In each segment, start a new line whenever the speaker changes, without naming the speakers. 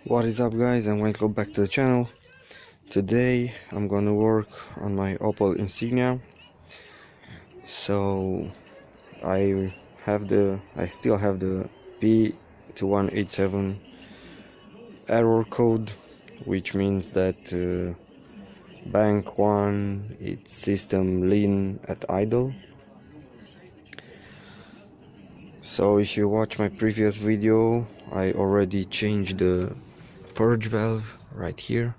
What is up, guys, and welcome back to the channel. Today I'm gonna work on my Opel Insignia. So I still have the P2187 error code, which means that bank 1 its system lean at idle. So if you watch my previous video, I already changed the purge valve right here,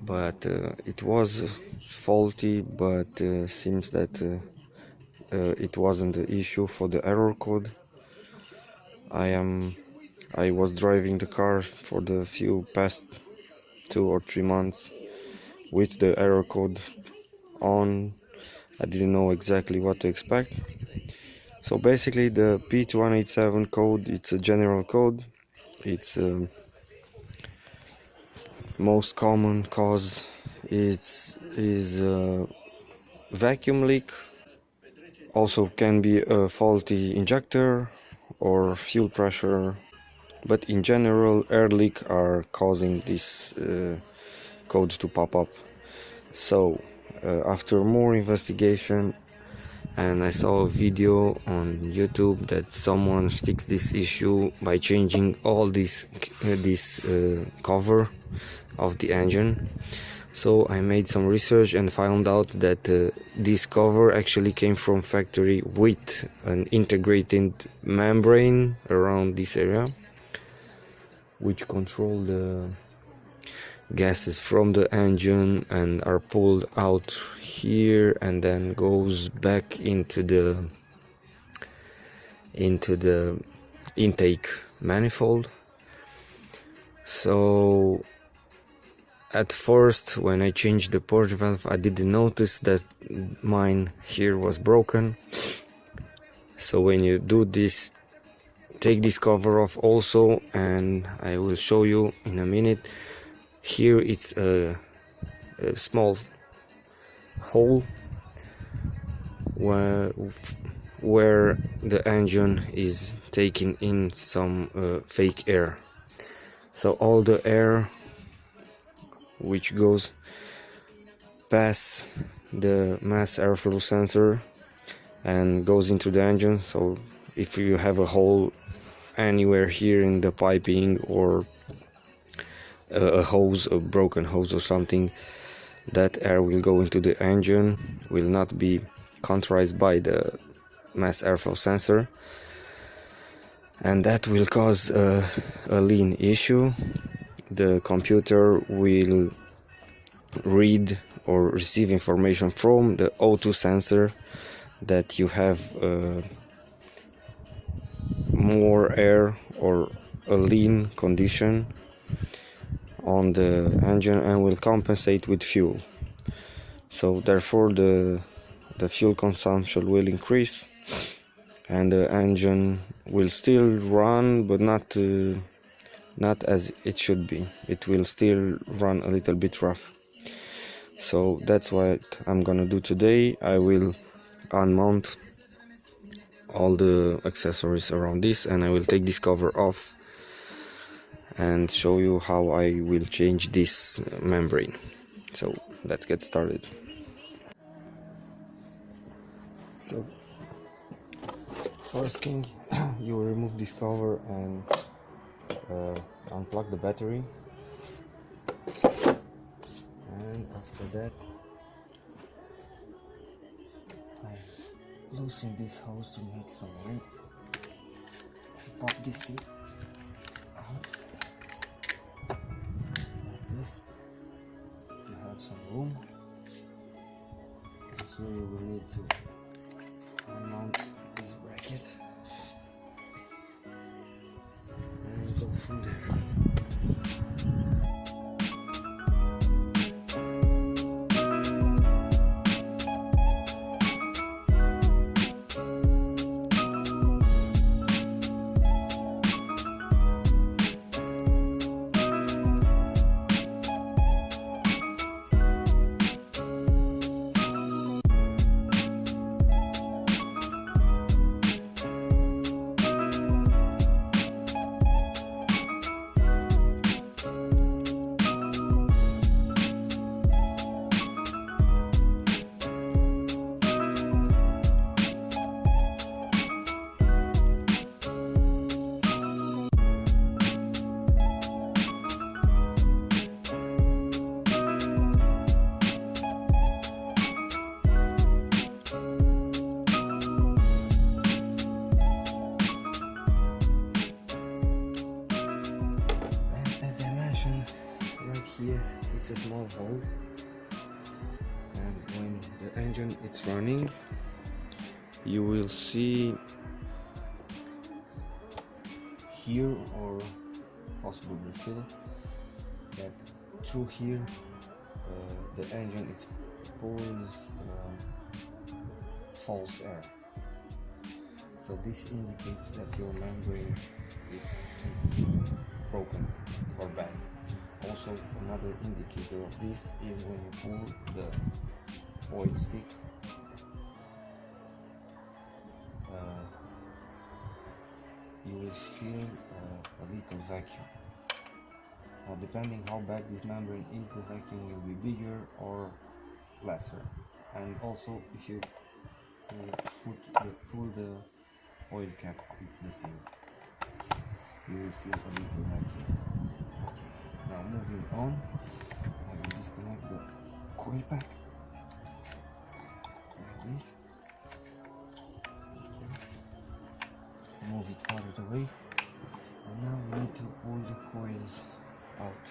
but it was faulty, but seems that it wasn't the issue for the error code. I was driving the car for the past 2 or 3 months with the error code on. I didn't know exactly what to expect. So basically the P2187 code, it's a general code. It's most common cause is vacuum leak. Also can be a faulty injector or fuel pressure, but in general air leak are causing this code to pop up. So after more investigation, and I saw a video on YouTube that someone fixed this issue by changing all this cover of the engine. So I made some research and found out that this cover actually came from factory with an integrated membrane around this area, which control the gases from the engine and are pulled out here and then goes back into the intake manifold. So at first, when I changed the purge valve, I didn't notice that mine here was broken. So when you do this, take this cover off also, and I will show you in a minute. Here it's a small hole where the engine is taking in some fake air. So all the air which goes past the mass airflow sensor and goes into the engine. So if you have a hole anywhere here in the piping, or a broken hose or something, that air will go into the engine, will not be contrasted by the mass airflow sensor, and that will cause a lean issue. The computer will read or receive information from the O2 sensor that you have more air or a lean condition on the engine, and will compensate with fuel. So therefore the fuel consumption will increase and the engine will still run, but not as it should be. It will still run a little bit rough. So that's what I'm gonna do today. I will unmount all the accessories around this, and I will take this cover off and show you how I will change this membrane. So let's get started. So first thing, you will remove this cover and unplug the battery, and after that I loosen this hose to make some room. Pop this thing out like this to have some room. So you will need to unmount this bracket and go from there. a small hole, and when the engine is running, you will see here, or possible refill, that through here the engine is pulls false air. So this indicates that your membrane it's broken or bad. Also, another indicator of this is when you pull the oil stick, you will feel a little vacuum. Now, depending how bad this membrane is, the vacuum will be bigger or lesser. And also, if you pull the oil cap, it's the same. You will feel a little vacuum. Now, moving on, I will disconnect the coil pack like this. Move it out of the way, and now we need to pull the coils out.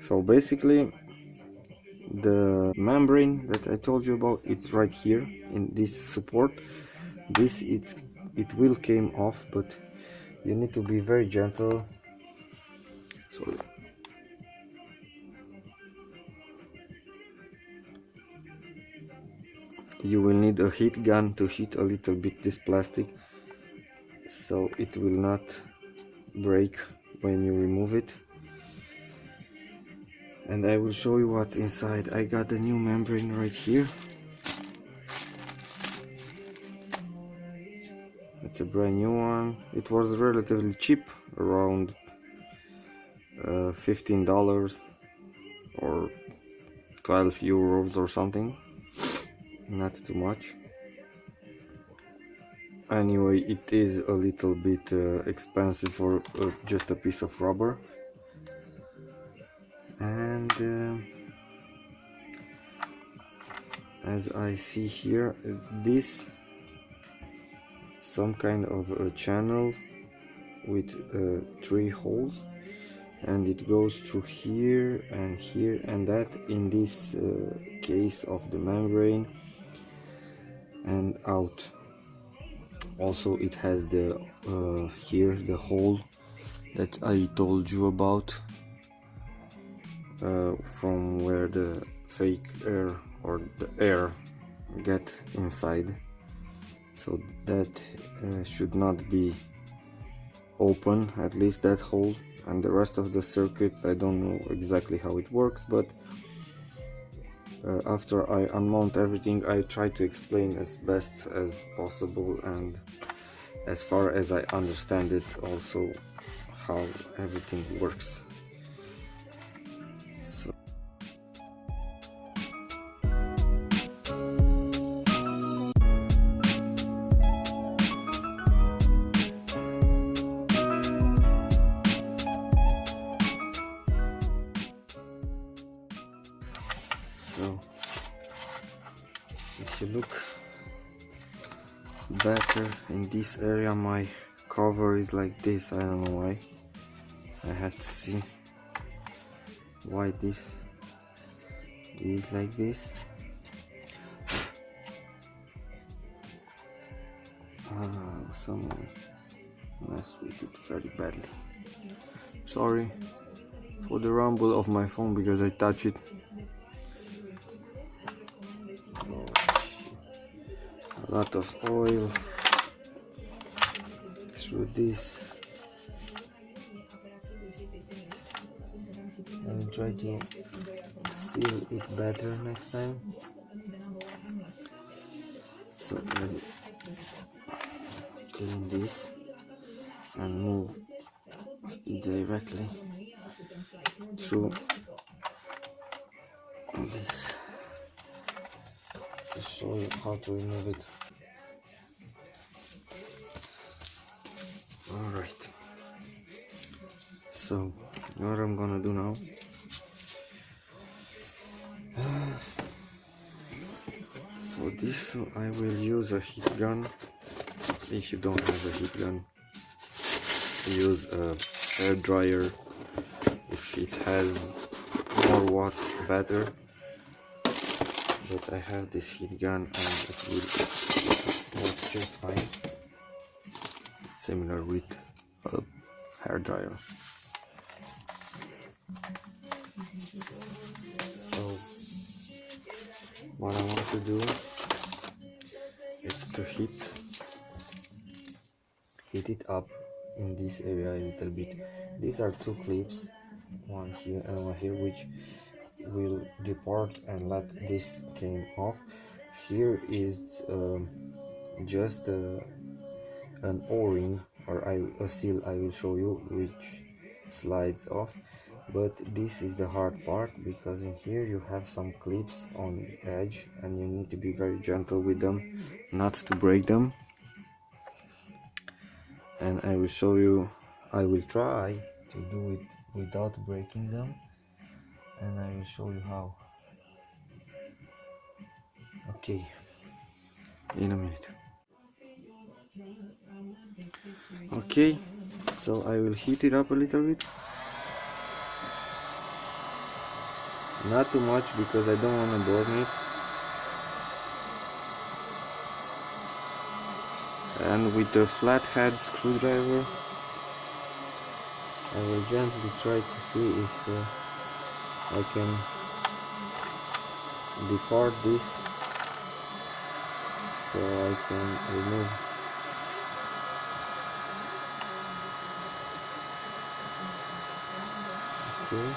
So basically, the membrane that I told you about, it's right here in this support. This it will came off, but you need to be very gentle. So you will need a heat gun to heat a little bit this plastic, so it will not break when you remove it. And I will show you what's inside. I got the new membrane right here. It's a brand new one. It was relatively cheap, around $15 or 12 euros or something. Not too much. Anyway, it is a little bit expensive for just a piece of rubber. And as I see here, this is some kind of a channel with 3 holes, and it goes through here, and that in this case of the membrane and out. Also, it has the here the hole that I told you about, from where the fake air or the air get inside. So that should not be open, at least that hole. And the rest of the circuit, I don't know exactly how it works, but After I unmount everything, I try to explain as best as possible and as far as I understand it also how everything works. So if you look better in this area, my cover is like this. I don't know why. I have to see why this is like this. Someone messed with it very badly. Sorry for the rumble of my phone because I touch it. A lot of oil through this. I will try to seal it better next time. So let me clean this and move directly through this to show you how to remove it. Alright, so what I'm gonna do now, for this, so I will use a heat gun. If you don't have a heat gun, use a hair dryer. If it has more watts, better. But I have this heat gun and it will work just fine. Similar with a hair dryer. So what I want to do is to heat it up in this area a little bit. These are two clips, one here and one here, which will depart and let this came off. Here is just an o-ring or a seal I will show you, which slides off. But this is the hard part, because in here you have some clips on the edge and you need to be very gentle with them not to break them. And I will show you, I will try to do it without breaking them, and I will show you how. Okay, in a minute. Okay, so I will heat it up a little bit. Not too much because I don't want to burn it. And with the flathead screwdriver, I will gently try to see if I can depart this so I can remove. Okay.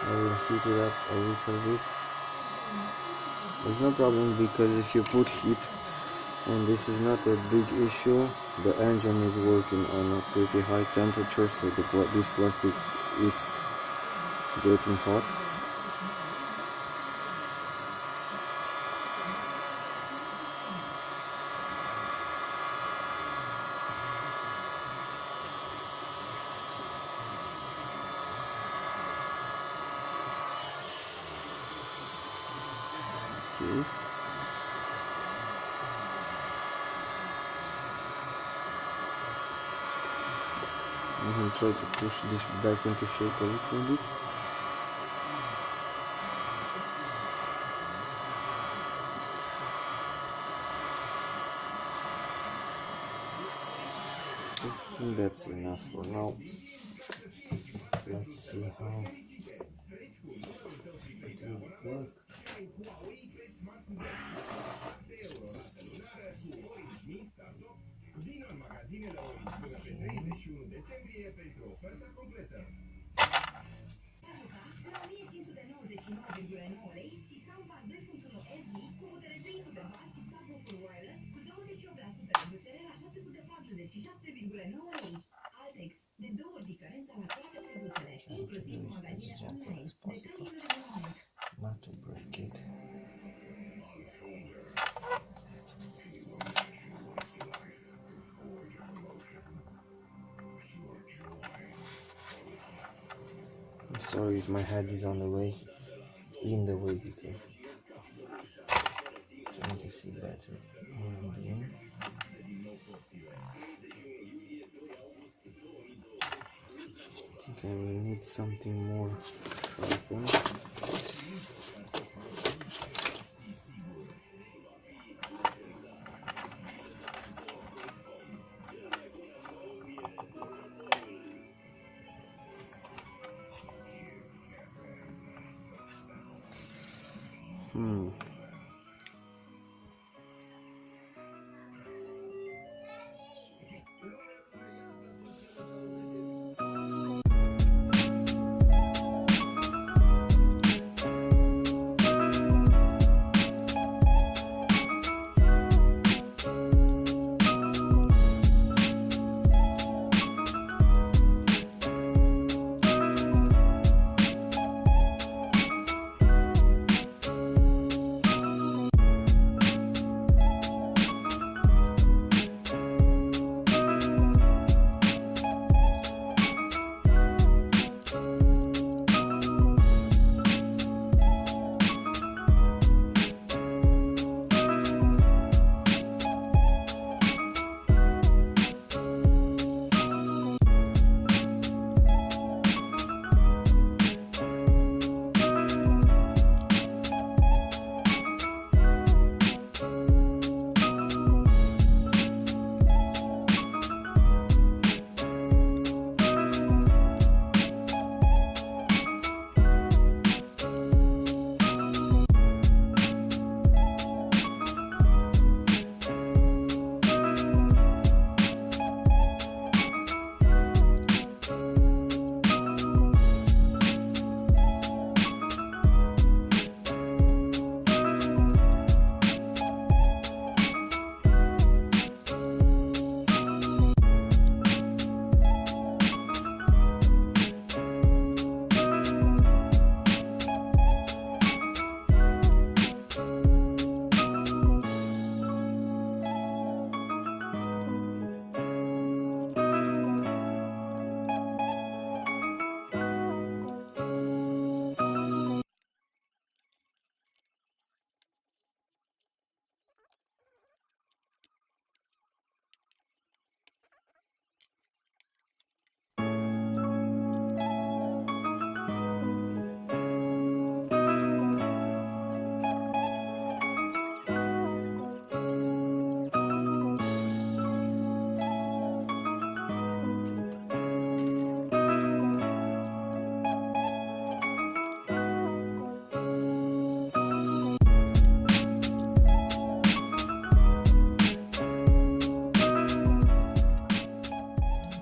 I will heat it up a little bit. There's no problem, because if you put heat, and this is not a big issue, the engine is working on a pretty high temperature, so this plastic is getting hot. Okay. I'm going to try to push this back into shape a little bit. I think that's enough for now. Let's see how it will work. as gentle as possible, not to break it. I'm sorry if my head is in the way because I'm trying to see better what I'm doing. I think I will need something more sharpened.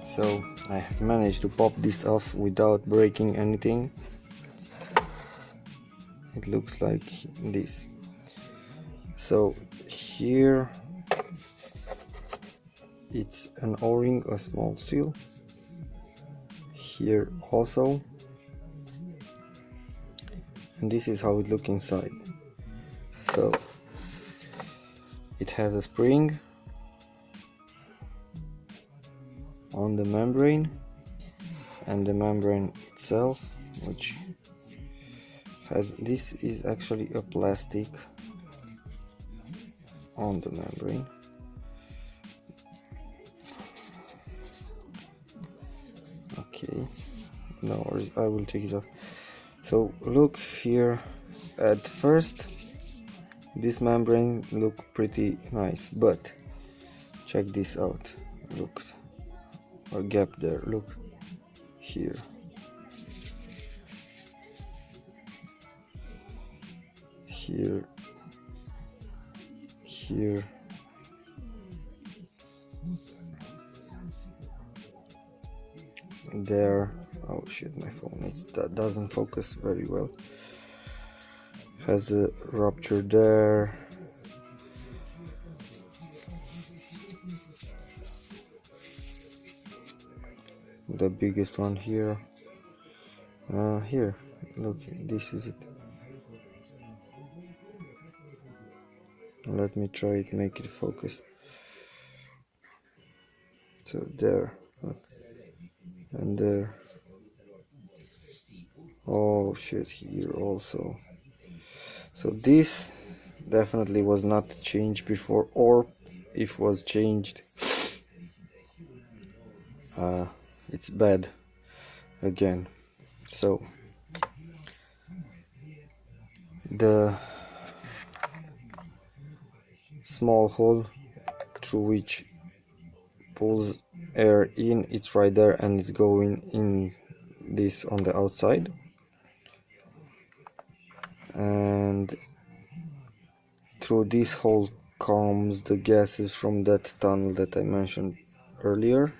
So I have managed to pop this off without breaking anything. It looks like this. So here it's an O-ring, a small seal. Here also. And this is how it looks inside. So it has a spring on the membrane, and the membrane itself, which has, this is actually a plastic on the membrane. Okay, no worries, I will take it off. So look here, at first this membrane look pretty nice, but check this out. Look, a gap there, look here. Here, here, there. Oh shit, my phone, that doesn't focus very well. has a rupture there. The biggest one here. Here, look, this is it. Let me try it, make it focus. So there, look. And there. Oh shit, here also. So this definitely was not changed before, or if was changed, it's bad again. So the small hole through which pulls air in, it's right there, and it's going in this on the outside, and through this hole comes the gases from that tunnel that I mentioned earlier.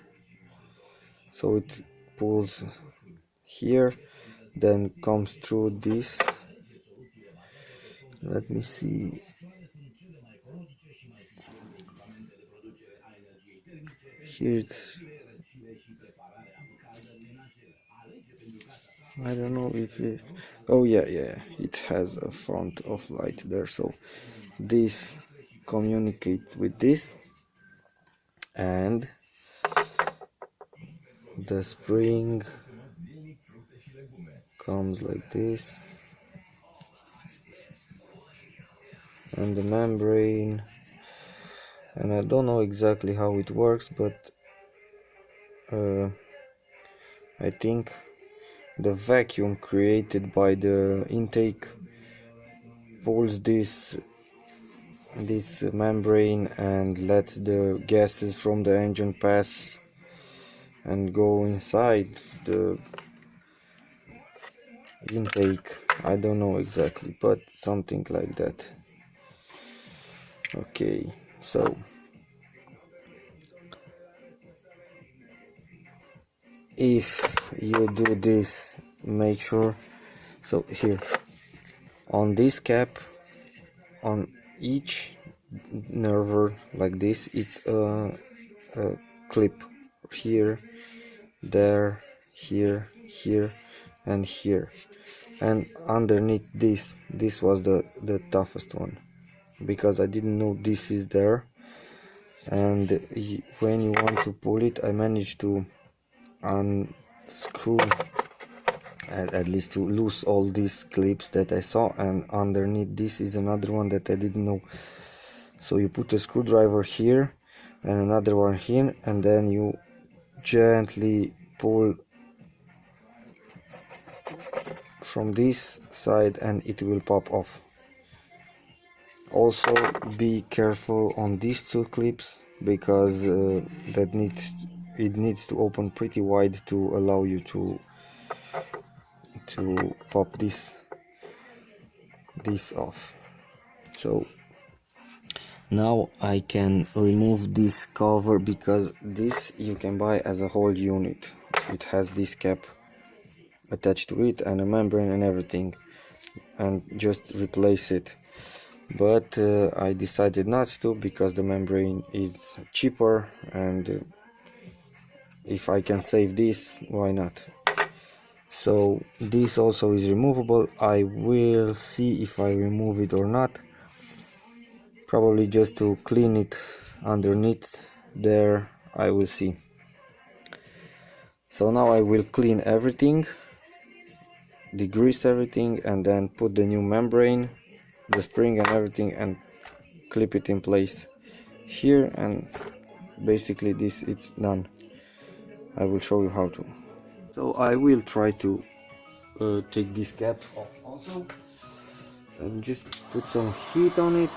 So it pulls here, then comes through this. Let me see. Here it's, I don't know if it, oh yeah, it has a front of light there. So this communicates with this, and the spring comes like this, and the membrane, and I don't know exactly how it works, but I think the vacuum created by the intake pulls this membrane and let the gases from the engine pass and go inside the intake. I don't know exactly, but something like that. Okay, so if you do this, make sure, so here on this cap, on each nerve like this, it's a clip here, there, here, here, and here. And underneath this was the toughest one, because I didn't know this is there, and when you want to pull it, I managed to unscrew, at least to lose all these clips that I saw, and underneath this is another one that I didn't know. So you put a screwdriver here and another one here, and then you gently pull from this side and it will pop off. Also be careful on these two clips, because it needs to open pretty wide to allow you to pop this off. So now I can remove this cover, because this you can buy as a whole unit. It has this cap attached to it and a membrane and everything, and just replace it. But I decided not to, because the membrane is cheaper, and if I can save this, why not? So this also is removable. I will see if I remove it or not, probably just to clean it underneath there. I will see. So now I will clean everything, degrease everything, and then put the new membrane, the spring and everything, and clip it in place here, and basically this, it's done. I will show you how to. So I will try to take this cap off also, and just put some heat on it.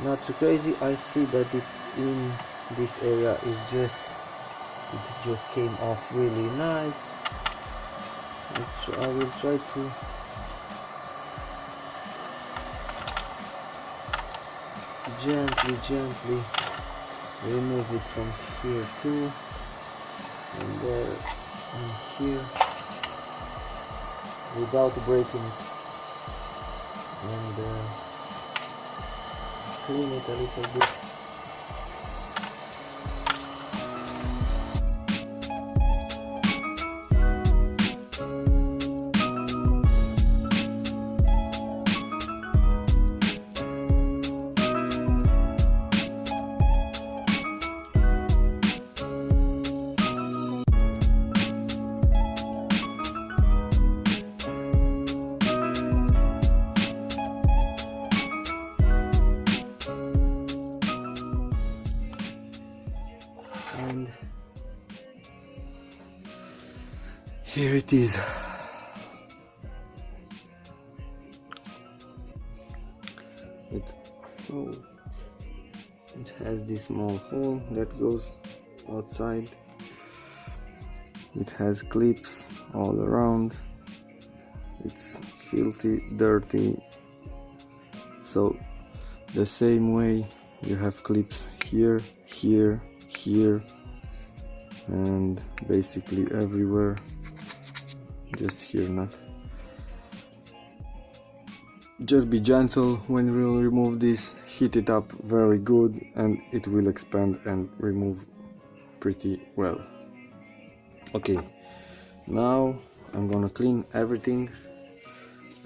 Not too crazy. I see that it in this area is just, it just came off really nice. I will try to gently remove it from here too, and there, and here, without breaking it. and clean it a little bit. And here it is. It has this small hole that goes outside. It has clips all around. It's filthy, dirty. So the same way you have clips here, here, here, and basically everywhere. Just here not. Just be gentle when you remove this, heat it up very good and it will expand and remove pretty well. Okay, now I'm gonna clean everything,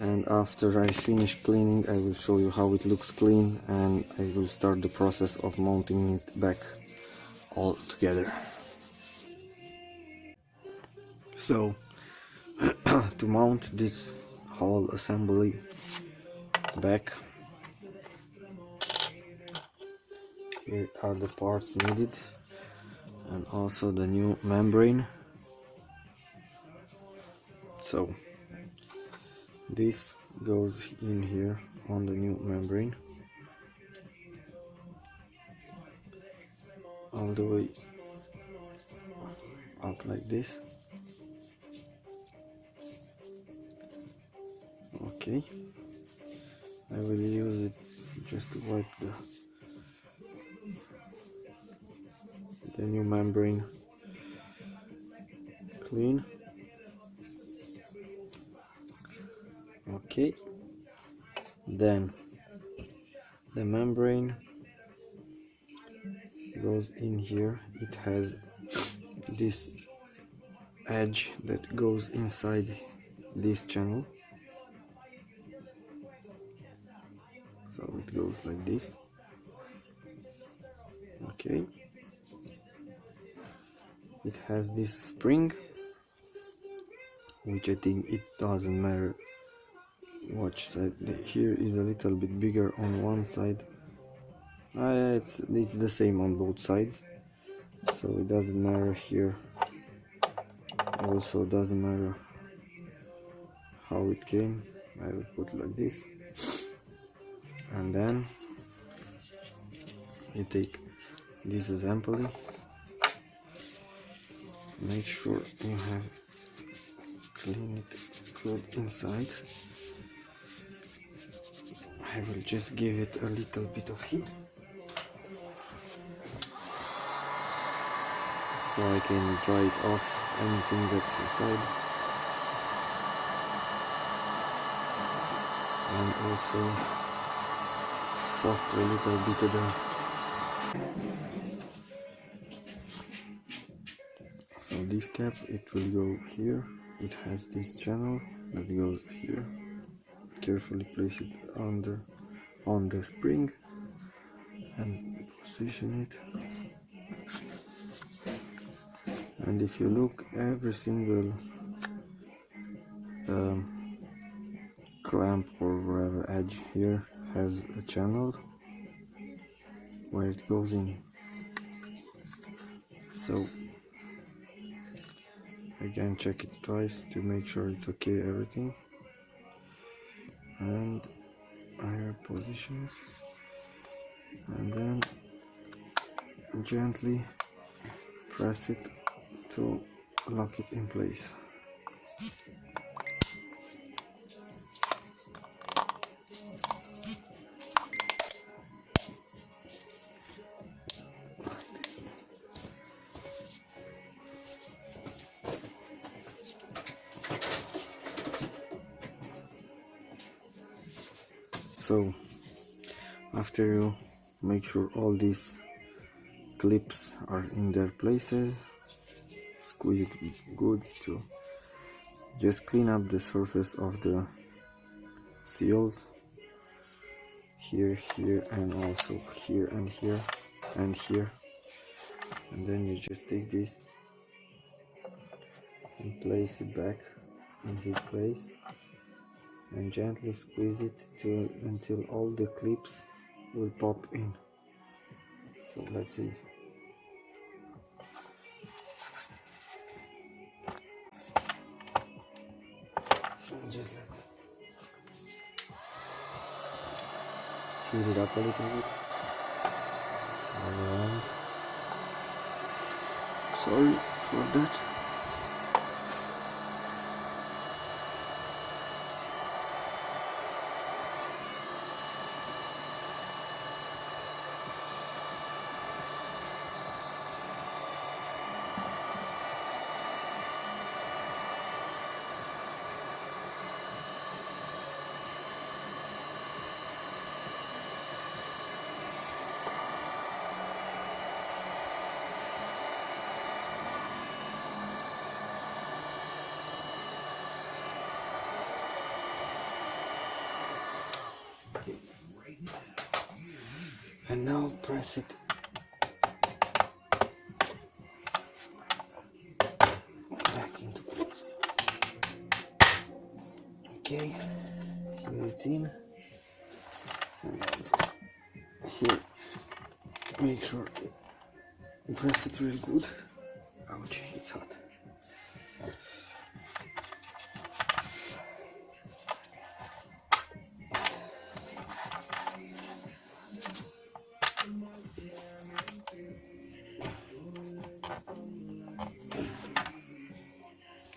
and after I finish cleaning I will show you how it looks clean, and I will start the process of mounting it back all together. So to mount this whole assembly back, here are the parts needed and also the new membrane. So this goes in here on the new membrane all the way up like this. Okay, I will use it just to wipe the new membrane clean. Okay, then the membrane goes in here. It has this edge that goes inside this channel, so it goes like this. Okay, it has this spring, which I think it doesn't matter which side. Here is a little bit bigger on one side. It's the same on both sides, so it doesn't matter here. Also doesn't matter how it came. I will put like this, and then you take this assembly. Make sure you have clean it good inside. I will just give it a little bit of heat so I can dry it off anything that's inside, and also soften a little bit of the. So this cap, it will go here. It has this channel that goes here. Carefully place it on the spring and position it. And if you look, every single clamp or whatever edge here has a channel where it goes in. So again, check it twice to make sure it's okay, everything, and I position it, and then gently press it to lock it in place. So after you make sure all these clips are in their places, squeeze it good to just clean up the surface of the seals here, here, and also here and here and here. And then you just take this and place it back in his place and gently squeeze it until all the clips will pop in. So let's see. And just heat it up a little bit all around. Sorry for that. And now press it back into place. Okay, here it's in. And here, make sure to press it real good. Ouch, it's hot.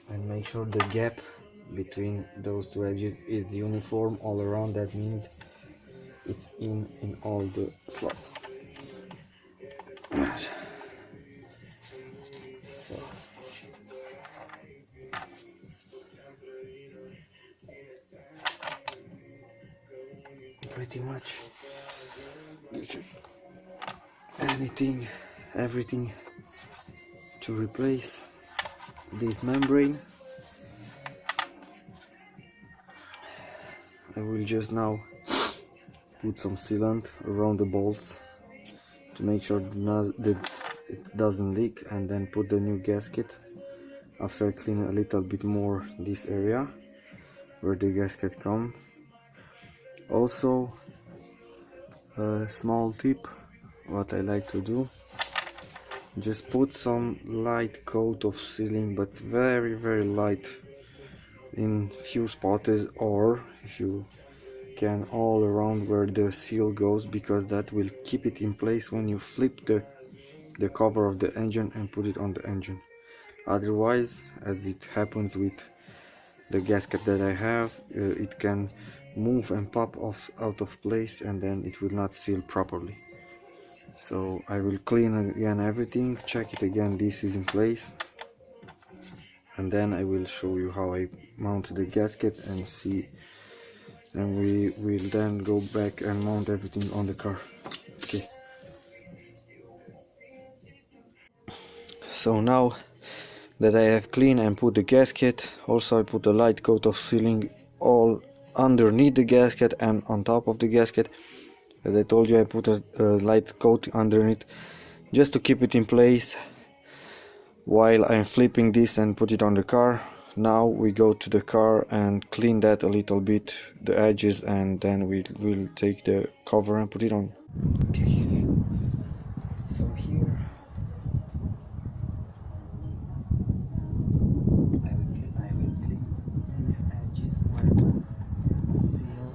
And make sure the gap between those two edges is uniform all around. That means it's in all the slots. So pretty much this is everything to replace this membrane. I will just now put some sealant around the bolts to make sure that it doesn't leak, and then put the new gasket after I clean a little bit more this area where the gasket comes. Also, a small tip, what I like to do, just put some light coat of sealing, but very light, in few spots, or if you can all around where the seal goes, because that will keep it in place when you flip the cover of the engine and put it on the engine. Otherwise, as it happens with the gasket that I have, it can move and pop off out of place, and then it will not seal properly. So I will clean again everything, check it again, this is in place, and then I will show you how I mount the gasket and see, and we will then go back and mount everything on the car. Okay. So now that I have cleaned and put the gasket, also I put a light coat of sealing all underneath the gasket and on top of the gasket. As I told you, I put a light coat underneath just to keep it in place while I'm flipping this and put it on the car. Now we go to the car and clean that a little bit, the edges, and then we will take the cover and put it on. Okay, so here I will clean these edges where the seal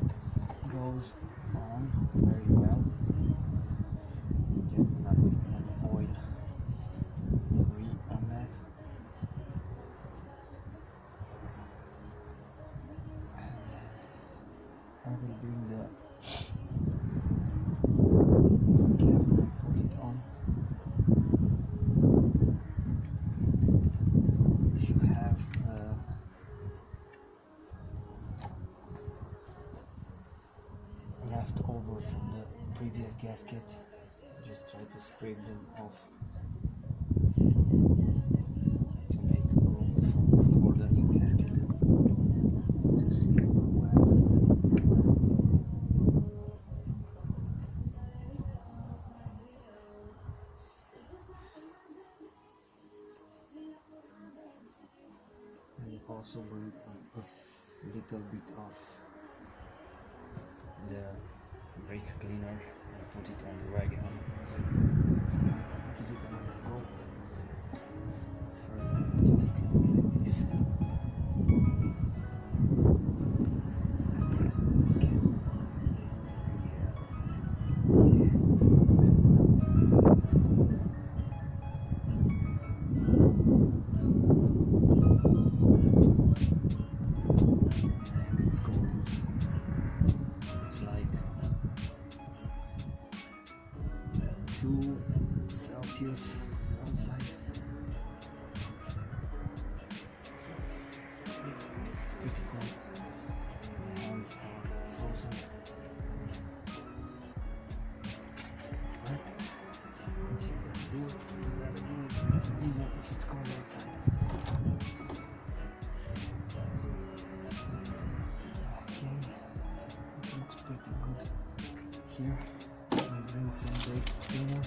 goes on very well, just not with any oil on that. I will bring the gasket. Just try to scrape them off to make room for the new gasket to seal well. And also bring a little bit of the brake cleaner and put it on the wagon. Give it another go. First, I will just clean it like this. As fast as I can. Yes. It's cold. It's like 2 Celsius outside. It's pretty cold. My hands are frozen. But if you can do it, you gotta do it, even if it's cold outside. Okay, it looks pretty good here. I'll bring some brake cleaner.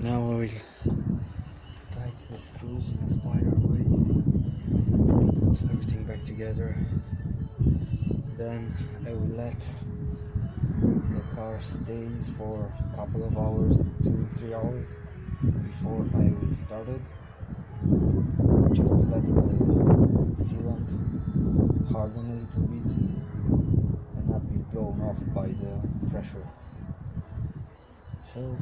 Now I will tighten the screws in a spiral way, put everything back together. Then I will let the car stays for a couple of hours, 2-3 hours before I will start it, just to let the sealant harden a little bit and not be blown off by the pressure. So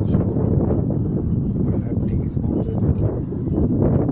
show where everything is mounted.